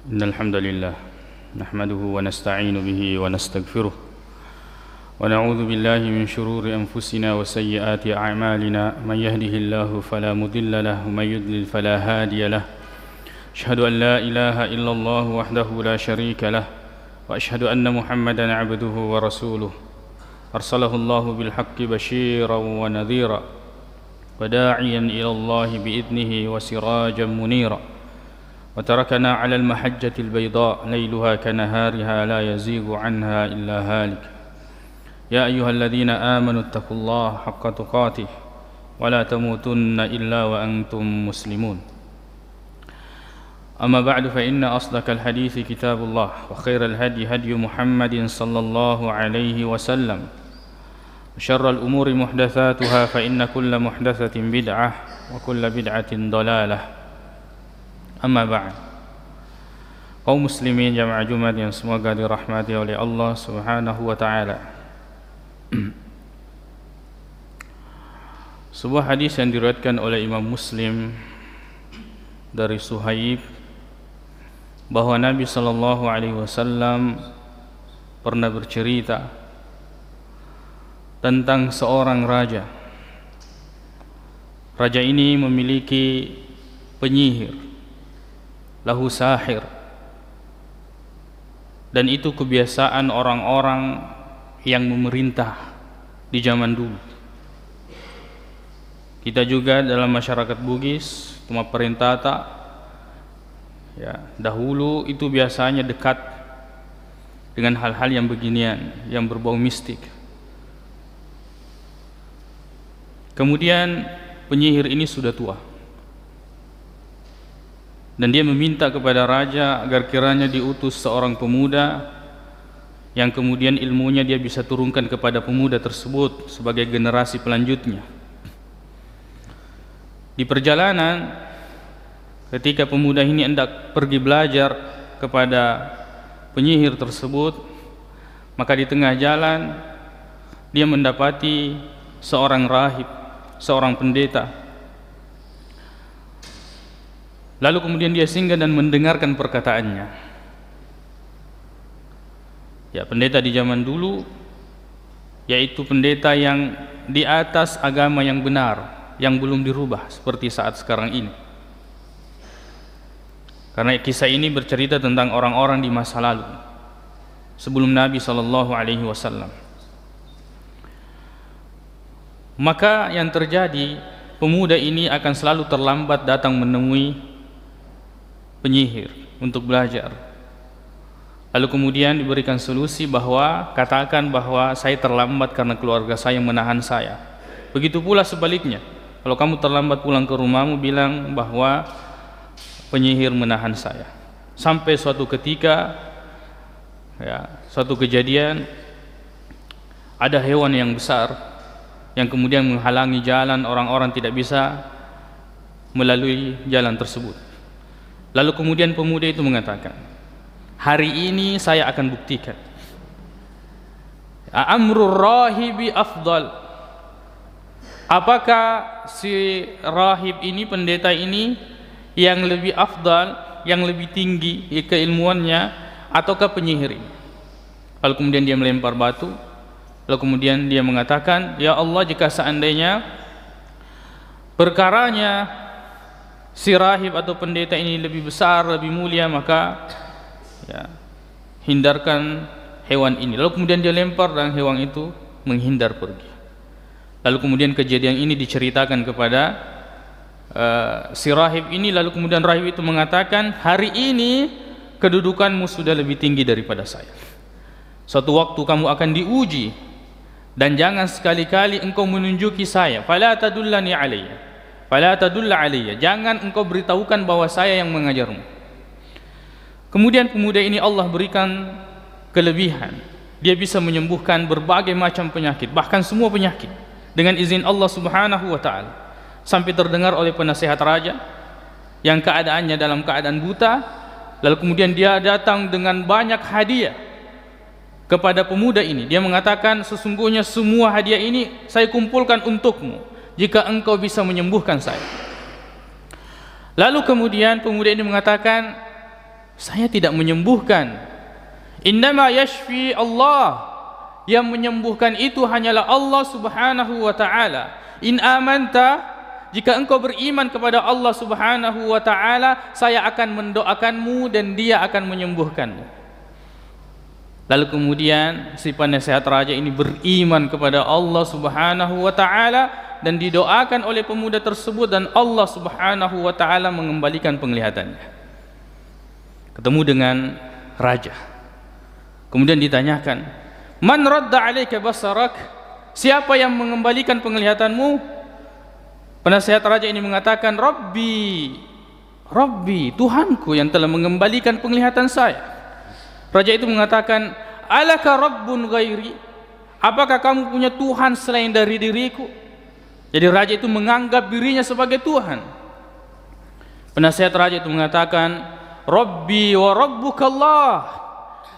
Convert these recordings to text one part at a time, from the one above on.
إن الحمد لله نحمده ونستعين به ونستغفره ونعوذ بالله من شرور أنفسنا وسيئات أعمالنا من يهده الله فلا مضل له ومن يضلل فلا هادي له أشهد أن لا إله إلا الله وحده لا شريك له وأشهد أن محمدا عبده ورسوله أرسله الله بالحق بشيرا ونذيرا وداعيا إلى الله بإذنه وسراجا منيرا وتركنا على المحجة البيضاء ليلها كنهارها لا يزيغ عنها إلا هالك يا أيها الذين آمنوا اتقوا الله حق تقاته ولا تموتن إلا وأنتم مسلمون أما بعد فإن أصدق الحديث كتاب الله وخير الهدي هدي محمد صلى الله عليه وسلم وشر الأمور محدثاتها فإن كل محدثة بدعة وكل بدعة ضلالة. Amma ba'd. Kaum muslimin jamaah Jumat yang semoga dirahmati oleh Allah Subhanahu wa taala. Sebuah hadis yang diriwayatkan oleh Imam Muslim dari Suhaib bahwa Nabi sallallahu alaihi wasallam pernah bercerita tentang seorang raja. Raja ini memiliki penyihir, lahu sahir, dan itu kebiasaan orang-orang yang memerintah di zaman dulu. Kita juga dalam masyarakat Bugis, cuma perintah tak ya, dahulu itu biasanya dekat dengan hal-hal yang beginian, yang berbau mistik. Kemudian penyihir ini sudah tua, dan dia meminta kepada raja agar kiranya diutus seorang pemuda yang kemudian ilmunya dia bisa turunkan kepada pemuda tersebut sebagai generasi pelanjutnya. Di perjalanan, ketika pemuda ini hendak pergi belajar kepada penyihir tersebut, maka di tengah jalan dia mendapati seorang rahib, seorang pendeta. Lalu kemudian dia singgah dan mendengarkan perkataannya. Ya, pendeta di zaman dulu yaitu pendeta yang di atas agama yang benar, yang belum dirubah seperti saat sekarang ini. Karena kisah ini bercerita tentang orang-orang di masa lalu sebelum Nabi sallallahu alaihi wasallam. Maka yang terjadi, pemuda ini akan selalu terlambat datang menemui penyihir untuk belajar. Lalu kemudian diberikan solusi bahwa katakan bahwa saya terlambat karena keluarga saya menahan saya. Begitu pula sebaliknya, kalau kamu terlambat pulang ke rumahmu, bilang bahwa penyihir menahan saya. Sampai suatu ketika ya, suatu kejadian, ada hewan yang besar yang kemudian menghalangi jalan, orang-orang tidak bisa melalui jalan tersebut. Lalu kemudian pemuda itu mengatakan, hari ini saya akan buktikan amrul rahibi afdal. Apakah si rahib ini, pendeta ini, yang lebih afdal, yang lebih tinggi keilmuannya, ataukah penyihir ini? Lalu kemudian dia melempar batu. Lalu kemudian dia mengatakan, ya Allah, jika seandainya perkaranya si rahib atau pendeta ini lebih besar, lebih mulia, maka ya, hindarkan hewan ini. Lalu kemudian dia lempar dan hewan itu menghindar pergi. Lalu kemudian kejadian ini diceritakan kepada si rahib ini. Lalu kemudian rahib itu mengatakan, hari ini kedudukanmu sudah lebih tinggi daripada saya. Suatu waktu kamu akan diuji, dan jangan sekali-kali engkau menunjuki saya. Fala tadullani alayya, fala tadulla alayya, jangan engkau beritahukan bahwa saya yang mengajarmu. Kemudian pemuda ini Allah berikan kelebihan, dia bisa menyembuhkan berbagai macam penyakit, bahkan semua penyakit dengan izin Allah Subhanahu wa taala. Sampai terdengar oleh penasehat raja yang keadaannya dalam keadaan buta, lalu kemudian dia datang dengan banyak hadiah kepada pemuda ini. Dia mengatakan, sesungguhnya semua hadiah ini saya kumpulkan untukmu jika engkau bisa menyembuhkan saya. Lalu kemudian pemuda ini mengatakan, Saya tidak menyembuhkan. Innama yashfi Allah. Yang menyembuhkan itu hanyalah Allah Subhanahu wa ta'ala. In amanta, jika engkau beriman kepada Allah Subhanahu wa ta'ala, saya akan mendoakanmu dan dia akan menyembuhkanmu. Lalu kemudian si penasehat raja ini beriman kepada Allah Subhanahu wa ta'ala dan didoakan oleh pemuda tersebut, dan Allah Subhanahu wa ta'ala mengembalikan penglihatannya. Ketemu dengan raja. Kemudian ditanyakan, man radda alaika basarak? Siapa yang mengembalikan penglihatanmu? Penasehat raja ini mengatakan, Rabbi, Tuhanku yang telah mengembalikan penglihatan saya. Raja itu mengatakan, alaka rabbun ghairi? Apakah kamu punya Tuhan selain dari diriku? Jadi raja itu menganggap dirinya sebagai Tuhan. Penasehat raja itu mengatakan, Rabbi wa rabbukallah.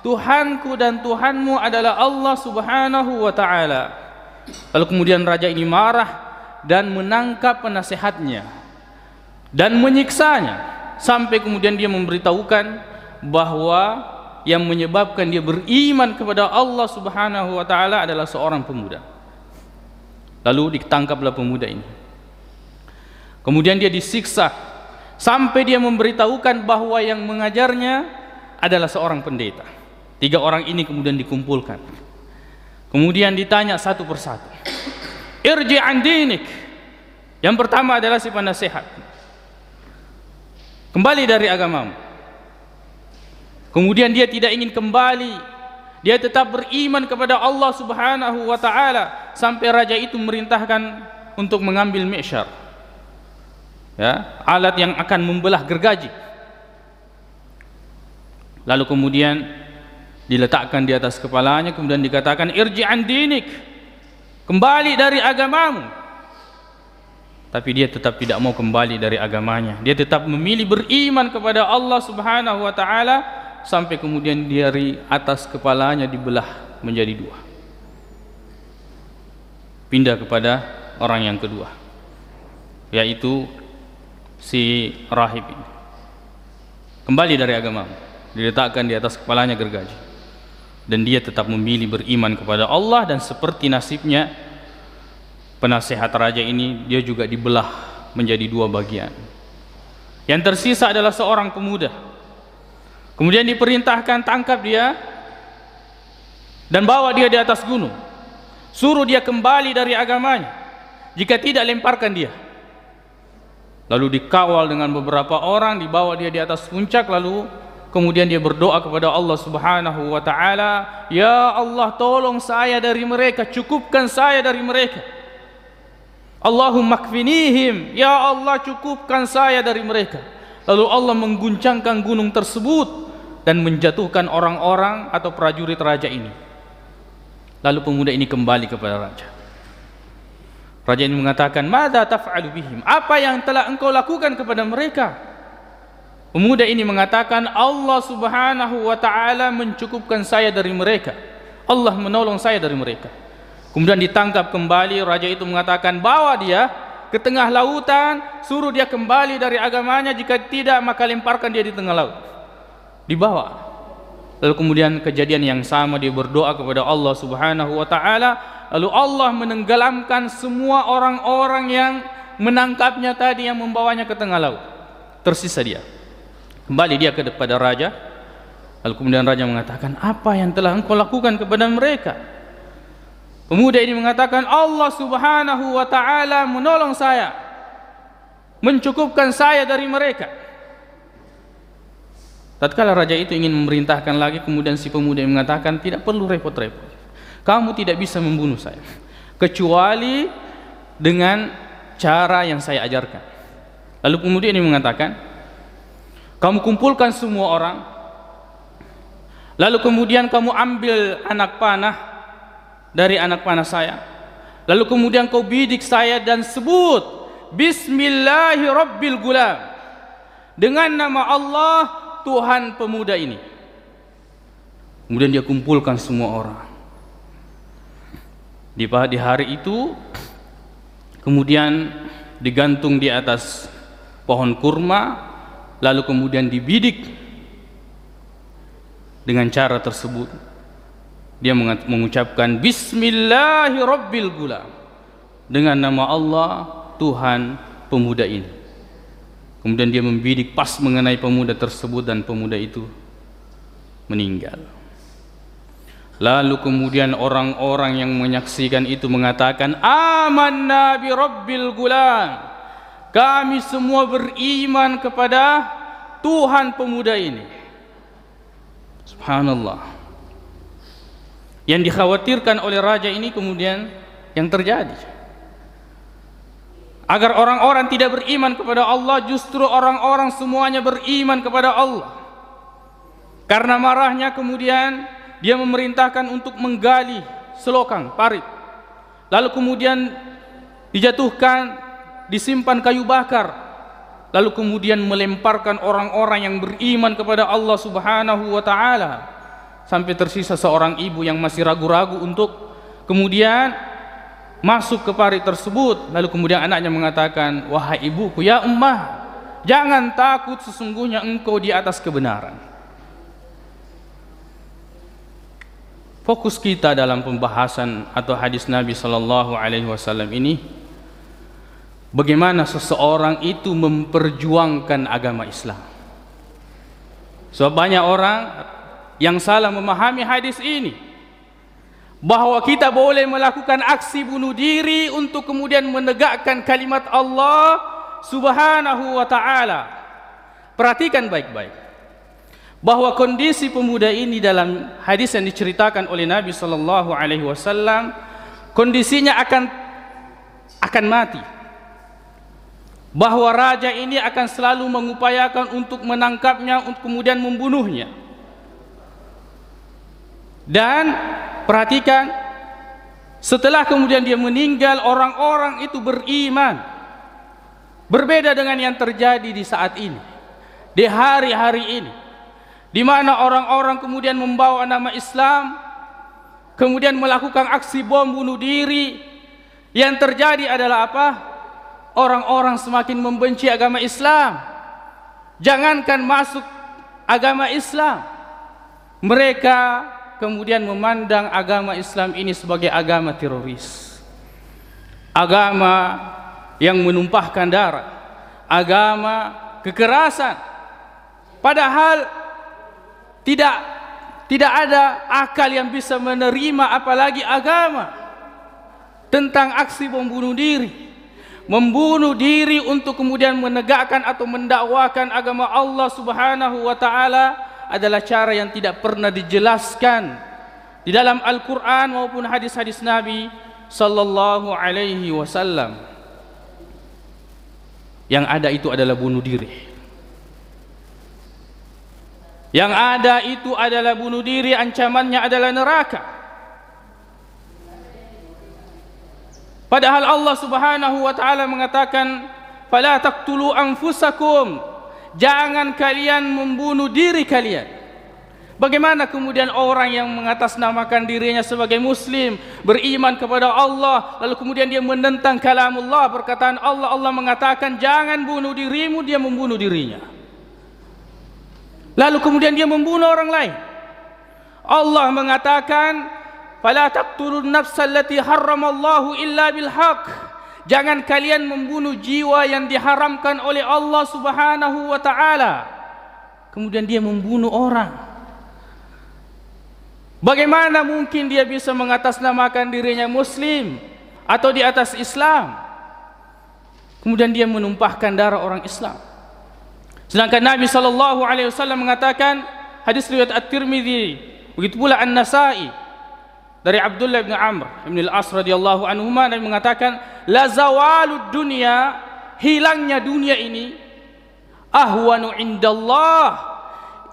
Tuhanku dan Tuhanmu adalah Allah Subhanahu wa ta'ala. Lalu kemudian raja ini marah dan menangkap penasehatnya dan menyiksanya, sampai kemudian dia memberitahukan bahwa yang menyebabkan dia beriman kepada Allah Subhanahu wa ta'ala adalah seorang pemuda. Lalu ditangkaplah pemuda ini. Kemudian dia disiksa sampai dia memberitahukan bahwa yang mengajarnya adalah seorang pendeta. 3 orang ini kemudian dikumpulkan. Kemudian ditanya satu persatu. Irji' an dinik. Yang pertama adalah si penasehat. Kembali dari agamamu. Kemudian dia tidak ingin kembali. Dia tetap beriman kepada Allah Subhanahu wa ta'ala, sampai raja itu merintahkan untuk mengambil mi'syar, ya, alat yang akan membelah gergaji. Lalu kemudian diletakkan di atas kepalanya, kemudian dikatakan irji' an dinik, kembali dari agamamu. Tapi dia tetap tidak mau kembali dari agamanya. Dia tetap memilih beriman kepada Allah Subhanahu wa ta'ala, sampai kemudian dari atas kepalanya dibelah menjadi 2. Pindah kepada orang yang kedua, yaitu si rahib ini. Kembali dari agamamu, diletakkan di atas kepalanya gergaji. Dan dia tetap memilih beriman kepada Allah, dan seperti nasibnya penasehat raja ini, dia juga dibelah menjadi 2 bagian. Yang tersisa adalah seorang pemuda. Kemudian diperintahkan tangkap dia dan bawa dia di atas gunung. Suruh dia kembali dari agamanya. Jika tidak, lemparkan dia. Lalu dikawal dengan beberapa orang, dibawa dia di atas puncak. Lalu kemudian dia berdoa kepada Allah Subhanahu wa ta'ala, ya Allah, tolong saya dari mereka, cukupkan saya dari mereka. Allahumma kfinihim, ya Allah, cukupkan saya dari mereka. Lalu Allah mengguncangkan gunung tersebut dan menjatuhkan orang-orang atau prajurit raja ini. Lalu pemuda ini kembali kepada raja. Raja ini mengatakan, madza taf'alu bihim? Apa yang telah engkau lakukan kepada mereka? Pemuda ini mengatakan, Allah Subhanahu wa ta'ala mencukupkan saya dari mereka. Allah menolong saya dari mereka. Kemudian ditangkap kembali. Raja itu mengatakan, bawa dia ke tengah lautan, suruh dia kembali dari agamanya. Jika tidak, maka lemparkan dia di tengah laut. Dibawa. Lalu kemudian kejadian yang sama, dia berdoa kepada Allah Subhanahu wa ta'ala. Lalu Allah menenggelamkan semua orang-orang yang menangkapnya tadi, yang membawanya ke tengah laut. Tersisa dia. Kembali dia kepada raja. Lalu kemudian raja mengatakan, apa yang telah engkau lakukan kepada mereka? Pemuda ini mengatakan, Allah Subhanahu wa ta'ala menolong saya, mencukupkan saya dari mereka. Tatkala raja itu ingin memerintahkan lagi, kemudian si pemuda ini mengatakan, tidak perlu repot-repot, kamu tidak bisa membunuh saya kecuali dengan cara yang saya ajarkan. Lalu pemuda ini mengatakan, kamu kumpulkan semua orang, lalu kemudian kamu ambil anak panah dari anak panah saya, lalu kemudian kau bidik saya dan sebut Bismillahirrabbilgulam, dengan nama Allah Tuhan pemuda ini. Kemudian dia kumpulkan semua orang. Di hari itu kemudian digantung di atas pohon kurma, lalu kemudian dibidik dengan cara tersebut. Dia mengucapkan Bismillahirrabbilgulam, dengan nama Allah Tuhan pemuda ini. Kemudian dia membidik pas mengenai pemuda tersebut dan pemuda itu meninggal. Lalu kemudian orang-orang yang menyaksikan itu mengatakan, amanna bi rabbil gulam, kami semua beriman kepada Tuhan pemuda ini. Subhanallah. Yang dikhawatirkan oleh raja ini kemudian yang terjadi, agar orang-orang tidak beriman kepada Allah, justru orang-orang semuanya beriman kepada Allah. Karena marahnya kemudian dia memerintahkan untuk menggali selokang parit, lalu kemudian dijatuhkan, disimpan kayu bakar, lalu kemudian melemparkan orang-orang yang beriman kepada Allah Subhanahu wa ta'ala, sampai tersisa seorang ibu yang masih ragu-ragu untuk kemudian masuk ke parit tersebut. Lalu kemudian anaknya mengatakan, wahai ibuku, ya ummah, jangan takut, sesungguhnya engkau di atas kebenaran. Fokus kita dalam pembahasan atau hadis Nabi sallallahu alaihi wasallam ini, bagaimana seseorang itu memperjuangkan agama Islam. Sebab banyak orang yang salah memahami hadis ini, bahwa kita boleh melakukan aksi bunuh diri untuk kemudian menegakkan kalimat Allah Subhanahu wa ta'ala. Perhatikan baik-baik bahwa kondisi pemuda ini dalam hadis yang diceritakan oleh Nabi sallallahu alaihi wasallam, kondisinya akan mati. Bahwa raja ini akan selalu mengupayakan untuk menangkapnya, untuk kemudian membunuhnya. Dan perhatikan, setelah kemudian dia meninggal, orang-orang itu beriman. Berbeda dengan yang terjadi di saat ini, di hari-hari ini, di mana orang-orang kemudian membawa nama Islam, kemudian melakukan aksi bom bunuh diri. Yang terjadi adalah apa? Orang-orang semakin membenci agama Islam. Jangankan masuk agama Islam, mereka kemudian memandang agama Islam ini sebagai agama teroris, agama yang menumpahkan darah, agama kekerasan. Padahal tidak ada akal yang bisa menerima, apalagi agama, tentang aksi membunuh diri. Membunuh diri untuk kemudian menegakkan atau mendakwakan agama Allah Subhanahu wa ta'ala adalah cara yang tidak pernah dijelaskan di dalam Al-Quran maupun hadis-hadis Nabi sallallahu alaihi wasallam. Yang ada itu adalah bunuh diri. Yang ada itu adalah bunuh diri, ancamannya adalah neraka. Padahal Allah Subhanahu wa ta'ala mengatakan, fala taqtulu anfusakum, jangan kalian membunuh diri kalian. Bagaimana kemudian orang yang mengatasnamakan dirinya sebagai muslim, beriman kepada Allah, lalu kemudian dia menentang kalamullah, perkataan Allah. Allah mengatakan jangan bunuh dirimu, dia membunuh dirinya. Lalu kemudian dia membunuh orang lain. Allah mengatakan, fala taqtulun nafsal lati harramallahu illa bil haqq, jangan kalian membunuh jiwa yang diharamkan oleh Allah Subhanahu wa ta'ala. Kemudian dia membunuh orang. Bagaimana mungkin dia bisa mengatasnamakan dirinya muslim atau di atas Islam, kemudian dia menumpahkan darah orang Islam? Sedangkan Nabi sallallahu alaihi wasallam mengatakan, hadis riwayat At-Tirmidzi, begitu pula An-Nasa'i, dari Abdullah bin Amr bin Al-As radhiyallahu anhuma, Nabi mengatakan, la zawalud dunya, hilangnya dunia ini, ahwanu indallah,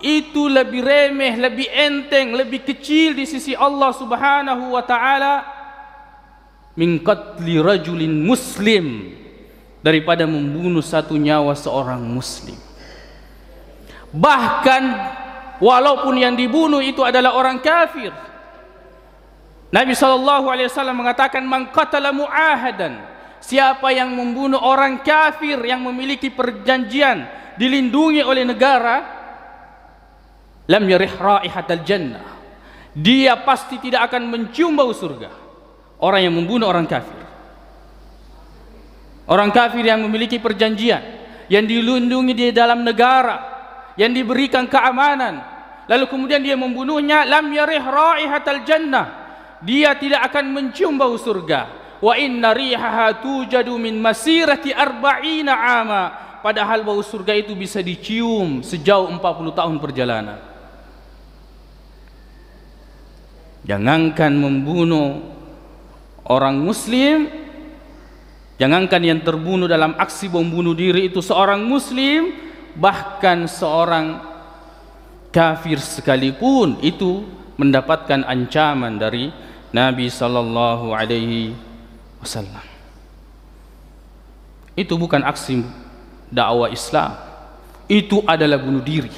itu lebih remeh, lebih enteng, lebih kecil di sisi Allah Subhanahu wa ta'ala, min qatli rajulin muslim, daripada membunuh satu nyawa seorang muslim. Bahkan walaupun yang dibunuh itu adalah orang kafir, Nabi SAW mengatakan, man qatala mu'ahadan, siapa yang membunuh orang kafir yang memiliki perjanjian dilindungi oleh negara, lam yarih raihatal jannah, dia pasti tidak akan mencium bau surga. Orang yang membunuh orang kafir, orang kafir yang memiliki perjanjian, yang dilindungi di dalam negara, yang diberikan keamanan, lalu kemudian dia membunuhnya, lam yarih raihatal jannah, dia tidak akan mencium bau surga. Wa inna rihaha tujadu min masirati arba'ina ama, padahal bau surga itu bisa dicium sejauh 40 tahun perjalanan. Jangankan membunuh orang muslim, jangankan yang terbunuh dalam aksi bom bunuh diri itu seorang muslim, bahkan seorang kafir sekalipun itu mendapatkan ancaman dari Nabi sallallahu alaihi wasallam. Itu bukan aksi dakwah Islam, itu adalah bunuh diri,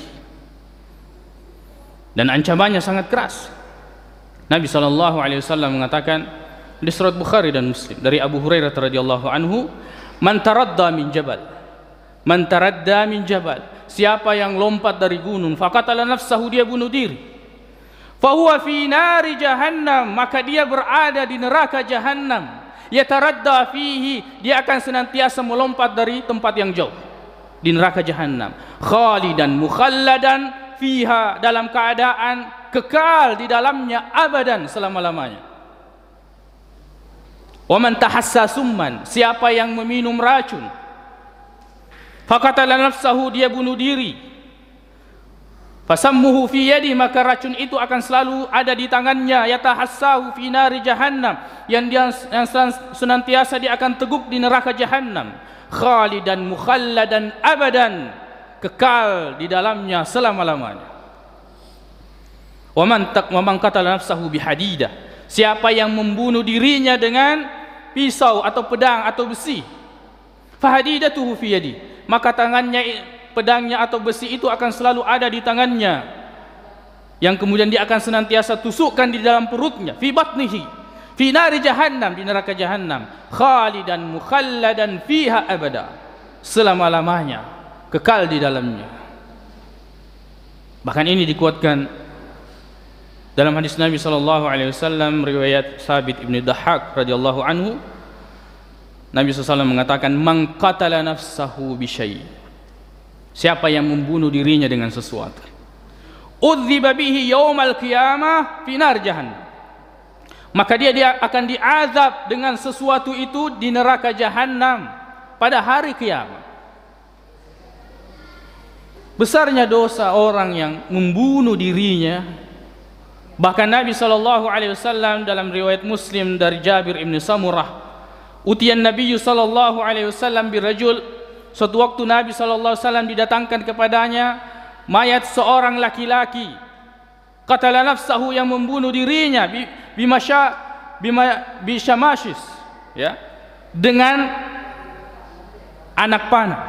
dan ancamannya sangat keras. Nabi sallallahu alaihi wasallam mengatakan di surat Bukhari dan Muslim dari Abu Hurairah radhiyallahu anhu, man taradda min jabal, siapa yang lompat dari gunung, faqatala nafsahu, dia bunuh diri, fahuwa fi nari jahannam, maka dia berada di neraka jahannam. Yataradda fihi, dia akan senantiasa melompat dari tempat yang jauh di neraka jahannam. Khalidan mukhalladan fiha, dalam keadaan kekal di dalamnya abadan, selama-lamanya. Wa man tahassa summan, siapa yang meminum racun, faqatala nafsahu, dia bunuh diri, fasammuhu fi yadi, maka racun itu akan selalu ada di tangannya. Yatahassahu fi nari jahannam, yang senantiasa dia akan teguk di neraka jahannam. Khalidan mukhalladan abadan, kekal di dalamnya selama-lamanya. Wa man qatala nafsahu bihadidah, siapa yang membunuh dirinya dengan pisau atau pedang atau besi, fahadidatuhu fi yadi, maka tangannya, pedangnya atau besi itu akan selalu ada di tangannya, yang kemudian dia akan senantiasa tusukkan di dalam perutnya. Fi batnihi fi nari jahannam, di neraka jahannam. Khalidan mukhalladan fiha abada, selama-lamanya kekal di dalamnya. Bahkan ini dikuatkan dalam hadis Nabi sallallahu alaihi wasallam riwayat Sabit ibn Dahhak radhiyallahu anhu. Nabi SAW mengatakan, man qatala nafsahu bi syai', siapa yang membunuh dirinya dengan sesuatu, udziba bihi yaumal qiyamah fi nar jahannam, maka dia akan diazab dengan sesuatu itu di neraka jahannam pada hari kiamat. Besarnya dosa orang yang membunuh dirinya. Bahkan Nabi SAW dalam riwayat Muslim dari Jabir ibn Samurah, utiyan Nabi SAW birajul, suatu waktu Nabi SAW didatangkan kepadanya mayat seorang laki-laki, qatala nafsahu, yang membunuh dirinya, bisyamashis, ya, dengan anak panah,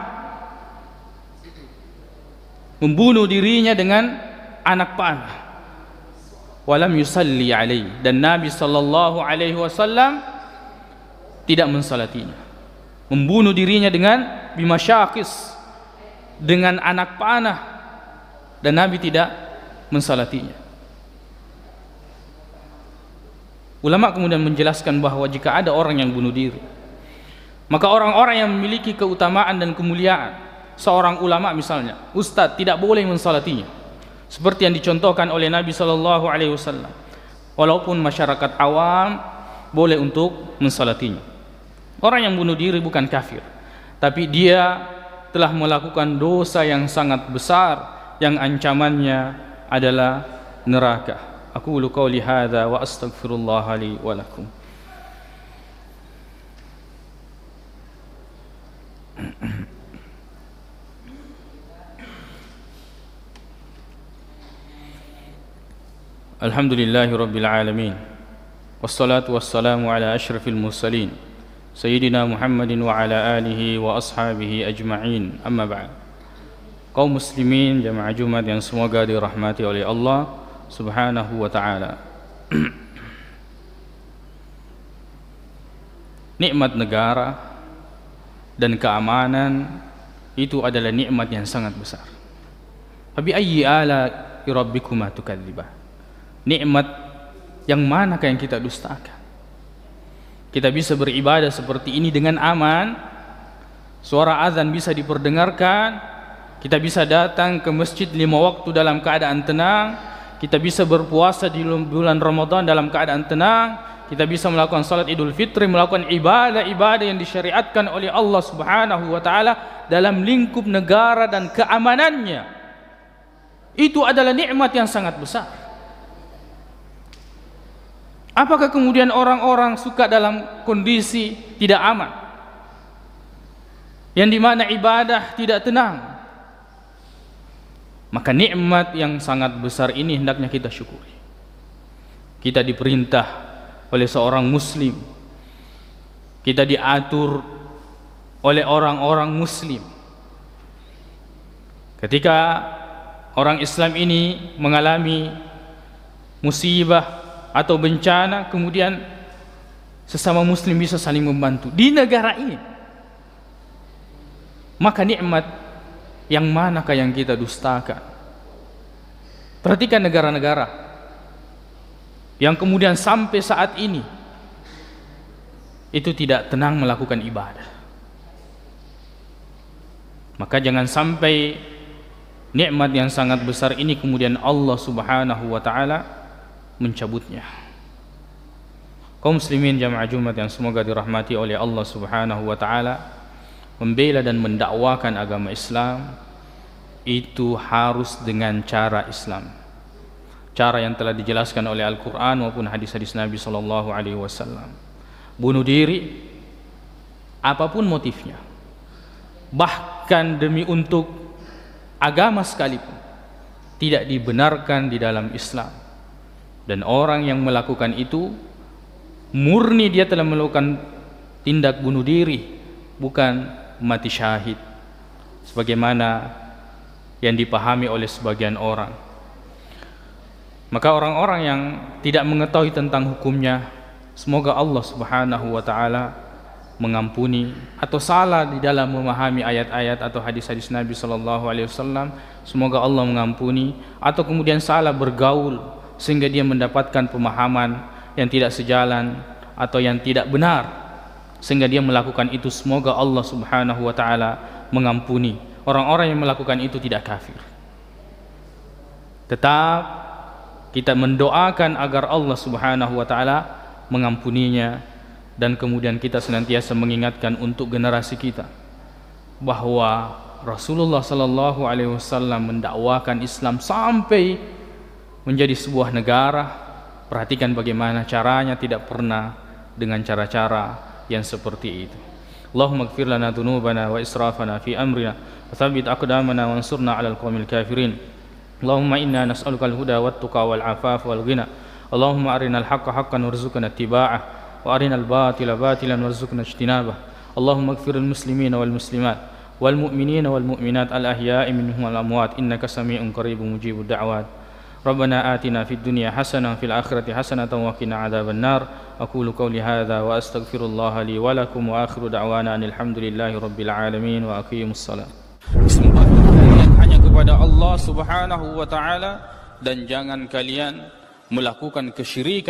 membunuh dirinya dengan anak panah. Walam yusalli alaihi, dan Nabi SAW tidak mensalatinya. Membunuh dirinya dengan bimasyakis, dengan anak panah, dan Nabi tidak mensalatinya. Ulama kemudian menjelaskan bahwa jika ada orang yang bunuh diri, maka orang-orang yang memiliki keutamaan dan kemuliaan, seorang ulama misalnya, ustadz, tidak boleh mensalatinya, seperti yang dicontohkan oleh Nabi SAW. Walaupun masyarakat awam boleh untuk mensalatinya. Orang yang bunuh diri bukan kafir, tapi dia telah melakukan dosa yang sangat besar, yang ancamannya adalah neraka. Aqulu qauli hadza wa astaghfirullah li wa lakum. Alhamdulillahi rabbil alamin, wassalatu wassalamu ala asyrafil mursalin, Sayyidina Muhammadin wa ala alihi wa ashabihi ajma'in. Amma ba'd. Kaum muslimin jamaah Jumat yang semoga dirahmati oleh Allah Subhanahu wa ta'ala. Nikmat negara dan keamanan itu adalah nikmat yang sangat besar. Fabi ayyi rabbikuma tukadzibah. Nikmat yang manakah yang kita dustakan? Kita bisa beribadah seperti ini dengan aman, suara azan bisa diperdengarkan, kita bisa datang ke masjid 5 waktu dalam keadaan tenang, kita bisa berpuasa di bulan Ramadan dalam keadaan tenang, kita bisa melakukan salat Idul Fitri, melakukan ibadah-ibadah yang disyariatkan oleh Allah Subhanahu wa taala dalam lingkup negara dan keamanannya. Itu adalah nikmat yang sangat besar. Apakah kemudian orang-orang suka dalam kondisi tidak aman, yang dimana ibadah tidak tenang? Maka nikmat yang sangat besar ini hendaknya kita syukuri. Kita diperintah oleh seorang muslim, kita diatur oleh orang-orang muslim. Ketika orang Islam ini mengalami musibah atau bencana, kemudian sesama muslim bisa saling membantu di negara ini, maka nikmat yang manakah yang kita dustakan? Perhatikan negara-negara yang kemudian sampai saat ini itu tidak tenang melakukan ibadah. Maka jangan sampai nikmat yang sangat besar ini kemudian Allah Subhanahu wa taala mencabutnya. Kaum muslimin jamaah Jumat yang semoga dirahmati oleh Allah Subhanahu wa taala, membela dan mendakwakan agama Islam itu harus dengan cara Islam, cara yang telah dijelaskan oleh Al-Quran maupun hadis-hadis Nabi SAW. Bunuh diri, apapun motifnya, bahkan demi untuk agama sekalipun, tidak dibenarkan di dalam Islam. Dan orang yang melakukan itu murni dia telah melakukan tindak bunuh diri, bukan mati syahid sebagaimana yang dipahami oleh sebagian orang. Maka orang-orang yang tidak mengetahui tentang hukumnya, semoga Allah Subhanahu wa taala mengampuni, atau salah di dalam memahami ayat-ayat atau hadis-hadis Nabi sallallahu alaihi wasallam, semoga Allah mengampuni, atau kemudian salah bergaul sehingga dia mendapatkan pemahaman yang tidak sejalan atau yang tidak benar sehingga dia melakukan itu, semoga Allah Subhanahu wa taala mengampuni. Orang-orang yang melakukan itu tidak kafir. Tetap kita mendoakan agar Allah Subhanahu wa taala mengampuninya, dan kemudian kita senantiasa mengingatkan untuk generasi kita bahwa Rasulullah sallallahu alaihi wasallam mendakwakan Islam sampai menjadi sebuah negara. Perhatikan bagaimana caranya, tidak pernah dengan cara-cara yang seperti itu. Allahumma ighfir lana dzunubana wa israfana fi amrina wa tsabbit aqdamana wansurna 'alal qaumil kafirin. Allahumma inna nas'aluka al-huda wat-tuqa wal-'afafa wal-ghina. Allahumma arinal haqqa haqqan warzuqna ittiba'ah wa arinal batila batilan warzuqna ijtinabah. Allahumma ighfiril muslimina wal muslimat wal mu'minina wal mu'minat al-ahya'i minhum wal amwat innaka samii'un qaribun mujibud da'wat. Rabbana atina fid dunya hasanah fil akhirati hasanah wa qina adzaban nar. Aqulu qawli hadza wa astaghfirullaha li wa lakum wa akhiru da'wana alhamdulillahi rabbil alamin wa aqimus salat. Sembah kalian hanya kepada Allah Subhanahu wa taala, dan jangan kalian melakukan kesyirikan